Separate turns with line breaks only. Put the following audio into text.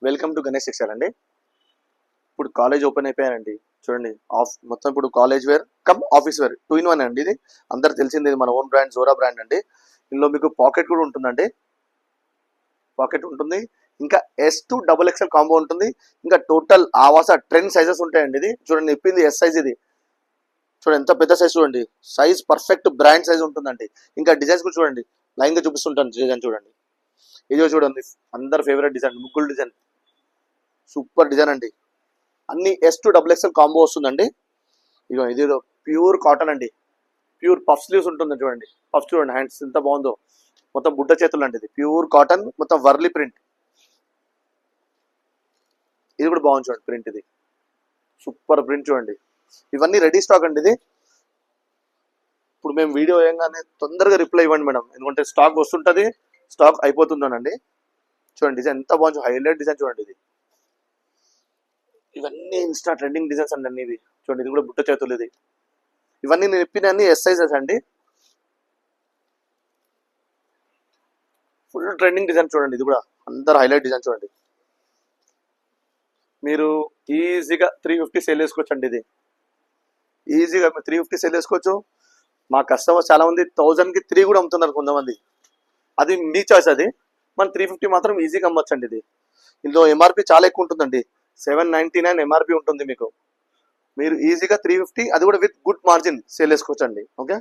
Welcome to Ganesh textile అండి. ఇప్పుడు college open అయిపోయానండి. చూడండి మొత్తం ఇప్పుడు college wear cum office wear 2 in 1 అండి. ఇది అందరు తెలిసింది, మన ఓన్ బ్రాండ్ జోరా బ్రాండ్ అండి. ఇందులో మీకు పాకెట్ కూడా ఉంటుందండి, పాకెట్ ఉంటుంది. ఇంకా S to XXL కాంబో ఉంటుంది. ఇంకా టోటల్ ఆవాస ట్రెండ్ సైజెస్ ఉంటాయండి. ఇది చూడండి, ఇప్పింది ఎస్ సైజ్. ఇది చూడండి ఎంత పెద్ద సైజ్, చూడండి సైజ్ పర్ఫెక్ట్ బ్రాండ్ సైజ్ ఉంటుందండి. ఇంకా డిజైన్స్ కూడా చూడండి, లైన్ గా చూపిస్తుంటాను డిజైన్ చూడండి. ఇది చూడండి, అందరు ఫేవరెట్ డిజైన్, ముగ్గులు డిజైన్, సూపర్ డిజైన్ అండి. అన్ని S to XXL కాంబో వస్తుందండి. ఇగో ఇది ప్యూర్ కాటన్ అండి, ప్యూర్ పఫ్ స్లీవ్స్ ఉంటుంది చూడండి. పఫ్ చూడండి, హ్యాండ్స్ ఎంత బాగుందో, మొత్తం బుడ్డ చేతులు అండి. ఇది ప్యూర్ కాటన్, మొత్తం వర్లీ ప్రింట్. ఇది కూడా బాగుంది చూడండి, ప్రింట్ ఇది సూపర్ ప్రింట్ చూడండి. ఇవన్నీ రెడీ స్టాక్ అండి. ఇది ఇప్పుడు మేము వీడియో వేయగానే తొందరగా రిప్లై ఇవ్వండి మేడం, ఎందుకంటే స్టాక్ వస్తుంటుంది, స్టాక్ అయిపోతుందోనండి. చూడండి డిజైన్ ఎంత బాగుంది, హైలైట్ డిజైన్ చూడండి. ఇది ఇవన్నీ ఇన్స్టా ట్రెండింగ్ డిజైన్స్ అండి అన్ని. ఇవి చూడండి, ఇది కూడా బుట్ట చేతులు. ఇది ఇవన్నీ నేను ఇప్పిన అన్ని ఎస్ సైజెస్ అండి. ఫుల్ ట్రెండింగ్ డిజైన్ చూడండి. ఇది కూడా అందరు హైలైట్ డిజైన్ చూడండి. మీరు ఈజీగా 350 సేల్ చేసుకోవచ్చు అండి. ఇది ఈజీగా మీరు 350 సేల్ చేసుకోవచ్చు. మా కస్టమర్స్ చాలా మంది 1000కి 3 కూడా అమ్ముతున్నారు కొంతమంది. అది మీ చాయిస్. అది మన 350 మాత్రం ఈజీగా అమ్మొచ్చు అండి. ఇది ఇందులో ఎంఆర్పి చాలా ఎక్కువ ఉంటుందండి, 799 ఎంఆర్పి ఉంటుంది మీకు. మీరు ఈజీగా 350, అది కూడా విత్ గుడ్ మార్జిన్ సేల్ చేసుకోవచ్చు అండి. ఓకే.